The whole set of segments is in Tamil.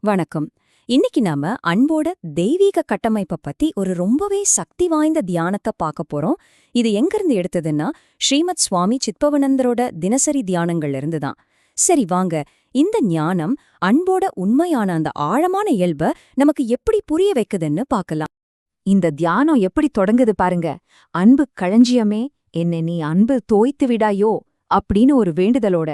வணக்கம். இன்னைக்கு நாம அன்போட தெய்வீக கட்டமைப்பை பத்தி ஒரு ரொம்பவே சக்தி வாய்ந்த தியானத்தை பார்க்க போறோம். இது எங்கிருந்து எடுத்ததுன்னா ஸ்ரீமத் சுவாமி சித்பவனந்தரோட தினசரி தியானங்கள்ல இருந்துதான். சரி வாங்க, இந்த ஞானம் அன்போட உண்மையான அந்த ஆழமான இயல்பை நமக்கு எப்படி புரிய வைக்குதுன்னு பார்க்கலாம். இந்த தியானம் எப்படி தொடங்குது பாருங்க. அன்பு களஞ்சியமே, என்னை நீ அன்பு தோய்த்து விடாயோ அப்படின்னு ஒரு வேண்டுதலோட.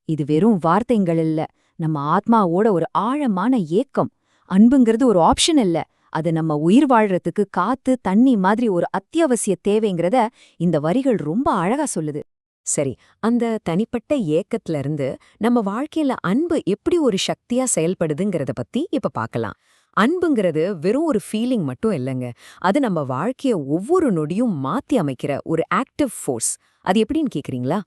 இது வெறும் வார்த்தைங்கள் இல்ல, நம்ம ஆத்மாவோட ஒரு ஆழமான ஏக்கம். அன்புங்கிறது ஒரு ஆப்ஷன் இல்ல, அது நம்ம உயிர் வாழ்றதுக்கு காத்து தண்ணி மாதிரி ஒரு அத்தியாவசிய தேவைங்கிறத இந்த வரிகள் ரொம்ப அழகா சொல்லுது. சரி, அந்த தனிப்பட்ட ஏக்கத்துல இருந்து நம்ம வாழ்க்கையில அன்பு எப்படி ஒரு சக்தியா செயல்படுதுங்கிறத பத்தி இப்ப பார்க்கலாம். அன்புங்கிறது வெறும் ஒரு ஃபீலிங் மட்டும் இல்லைங்க, அது நம்ம வாழ்க்கைய ஒவ்வொரு நொடியும் மாத்தி அமைக்கிற ஒரு ஆக்டிவ் ஃபோர்ஸ். அது எப்படின்னு கேக்குறீங்களா?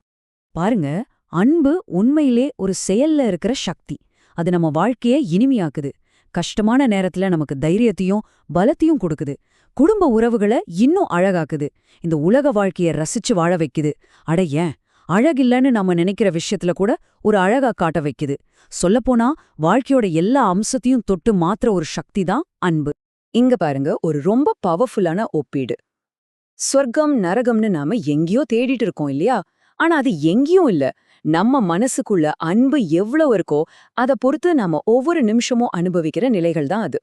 பாருங்க, அன்பு உண்மையிலே ஒரு செயல்ல இருக்கிற சக்தி. அது நம்ம வாழ்க்கைய இனிமையாக்குது. கஷ்டமான நேரத்துல நமக்கு தைரியத்தையும் பலத்தையும் கொடுக்குது. குடும்ப உறவுகளை இன்னும் அழகாக்குது. இந்த உலக வாழ்க்கைய ரசிச்சு வாழ வைக்குது. அட ஏன், அழகில்லன்னு நம்ம நினைக்கிற விஷயத்துல கூட ஒரு அழகா காட்ட வைக்குது. சொல்லப்போனா வாழ்க்கையோட எல்லா அம்சத்தையும் தொட்டு மாத்திர ஒரு சக்தி தான் அன்பு. இங்க பாருங்க, ஒரு ரொம்ப பவர்ஃபுல்லான ஒப்பீடு. சொர்க்கம் நரகம்னு நாம எங்கேயோ தேடிட்டு இருக்கோம் இல்லையா? ஆனா அது எங்கேயும் இல்ல. நம்ம மனசுக்குள்ள அன்பு எவ்வளவு இருக்கோ அதை பொறுத்து நாம ஒவ்வொரு நிமிஷமும் அனுபவிக்கிற நிலைகள் தான் அது.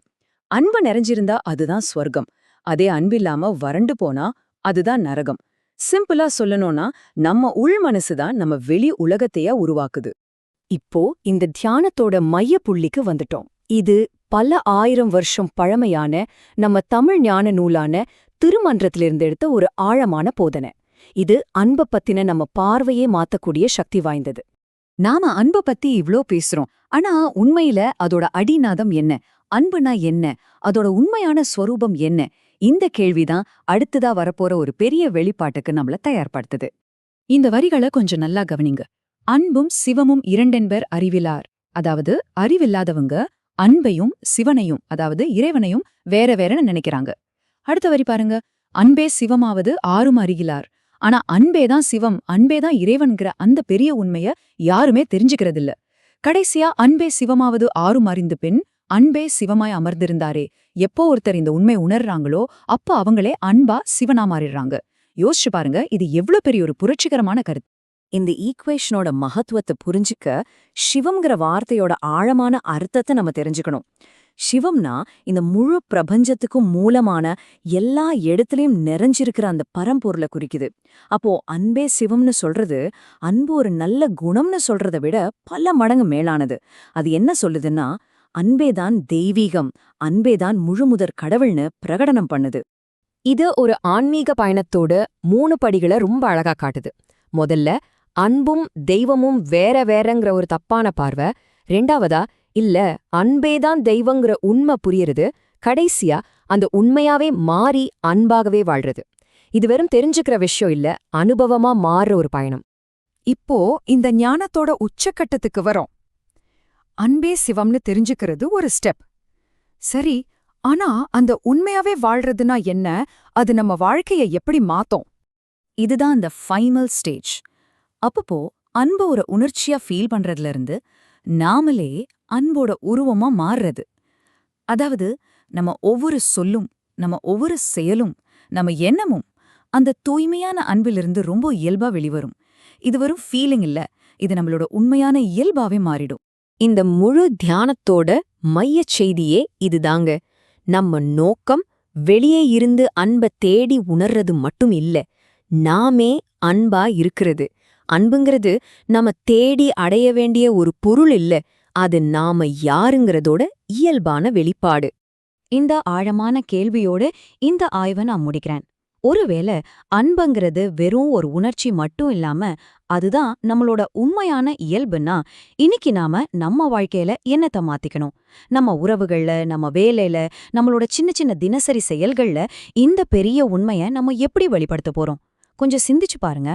அன்பு நிறைஞ்சிருந்தா அதுதான் ஸ்வர்க்கம். அதே அன்பில்லாம வறண்டு போனா அதுதான் நரகம். சிம்பிளா சொல்லணும்னா நம்ம உள் மனசுதான் நம்ம வெளி உலகத்தையா உருவாக்குது. இப்போ இந்த தியானத்தோட மைய புள்ளிக்கு வந்துட்டோம். இது பல 1000 வருஷம் பழமையான நம்ம தமிழ் ஞான நூலான திருமன்றத்திலிருந்து எடுத்த ஒரு ஆழமான போதனை. இது அன்ப பத்தின நம்ம பார்வையே மாத்தக்கூடிய சக்தி வாய்ந்தது. நாம அன்ப பத்தி இவ்ளோ பேசுறோம், ஆனா உண்மையில அதோட அடிநாதம் என்ன? அன்புனா என்ன? அதோட உண்மையான ஸ்வரூபம் என்ன? இந்த கேள்விதான் அடுத்ததா வரப்போற ஒரு பெரிய வெளிப்பாட்டுக்கு நம்மள தயார்படுத்துது. இந்த வரிகளை கொஞ்சம் நல்லா கவனிங்க. அன்பும் சிவமும் இரண்டென்பர் அறிவிலார். அதாவது அறிவில்லாதவங்க அன்பையும் சிவனையும், அதாவது இறைவனையும் வேற வேறன்னு நினைக்கிறாங்க. அடுத்த வரி பாருங்க. அன்பே சிவமாவது ஆறும் அறிகிலார். ஆனா அன்பேதான் சிவம், அன்பேதான் இறைவன்கிற அந்த பெரிய உண்மைய யாருமே தெரிஞ்சுக்கிறதில்ல. கடைசியா அன்பே சிவமாவது ஆறும் அறிந்து பின் அன்பே சிவமாய் அமர்ந்திருந்தாரே. எப்போ ஒருத்தர் இந்த உண்மை உணர்றாங்களோ அப்ப அவங்களே அன்பா சிவனா மாறிடுறாங்க. யோசிச்சு பாருங்க, இது எவ்வளவு பெரிய ஒரு புரட்சிகரமான கருத்து. இந்த ஈக்குவேஷனோட மகத்துவத்தை புரிஞ்சுக்க சிவம்ங்கிற வார்த்தையோட ஆழமான அர்த்தத்தை நம்ம தெரிஞ்சுக்கணும். சிவம்னா இந்த முழு பிரபஞ்சத்துக்கும் மூலமான எல்லா இடத்துலயும் நிறைஞ்சிருக்கிற அந்த பரம்பொருளை குறிக்குது. அப்போ அன்பே சிவம்னு சொல்றது அன்பு ஒரு நல்ல குணம்னு சொல்றதை விட பல மடங்கு மேலானது. அது என்ன சொல்லுதுன்னா, அன்பேதான் தெய்வீகம், அன்பேதான் முழுமுதற் கடவுள்னு பிரகடனம் பண்ணுது. இது ஒரு ஆன்மீக பயணத்தோட 3 படிகளை ரொம்ப அழகா காட்டுது. முதல்ல, அன்பும் தெய்வமும் வேற வேறங்கிற ஒரு தப்பான பார்வை. ரெண்டாவதா, இல்ல அன்பேதான் தெய்வங்கிற உண்மை புரியறது. கடைசியா அந்த உண்மையாவே மாறி அன்பாகவே வாழ்றது. இது வெறும் தெரிஞ்சுக்கிற விஷயம் இல்ல, அனுபவமா மாறுற ஒரு பயணம். இப்போ இந்த ஞானத்தோட உச்சக்கட்டத்துக்கு வரோம். அன்பே சிவம்னு தெரிஞ்சுக்கிறது ஒரு ஸ்டெப். சரி, ஆனா அந்த உண்மையாவே வாழ்றதுனா என்ன? அது நம்ம வாழ்க்கைய எப்படி மாத்தோம்? இதுதான் அந்த ஃபைனல் ஸ்டேஜ். அப்பப்போ அன்பு ஒரு உணர்ச்சியா ஃபீல் பண்றதுல இருந்து நாமளே அன்போட உருவமா மாறுறது. அதாவது நம்ம ஒவ்வொரு சொல்லும், நம்ம ஒவ்வொரு செயலும், நம்ம எண்ணமும் அந்த தூய்மையான அன்பிலிருந்து ரொம்ப இயல்பா வெளிவரும். இது வெறும் ஃபீலிங் இல்ல, இது நம்மளோட உண்மையான இயல்பாவே மாறிடும். இந்த முழு தியானத்தோட மையச் செய்தியே இதுதாங்க. நம்ம நோக்கம் வெளியே இருந்து அன்பை தேடி உணர்றது மட்டும் இல்ல, நாமே அன்பா இருக்கிறது. அன்புங்கிறது நம்ம தேடி அடைய வேண்டிய ஒரு பொருள் இல்ல, அது நாம யாருங்கிறதோட இயல்பான வெளிப்பாடு. இந்த ஆழமான கேள்வியோடு இந்த ஆய்வை நான் முடிக்கிறேன். ஒருவேளை அன்புங்கிறது வெறும் ஒரு உணர்ச்சி மட்டும் இல்லாம அதுதான் நம்மளோட உண்மையான இயல்புன்னா, இன்னைக்கு நாம நம்ம வாழ்க்கையில என்னத்தை மாத்திக்கணும்? நம்ம உறவுகள்ல, நம்ம வேலையில, நம்மளோட சின்ன சின்ன தினசரி செயல்கள்ல இந்த பெரிய உண்மையை நம்ம எப்படி வெளிப்படுத்த போறோம்? கொஞ்சம் சிந்திச்சு பாருங்க.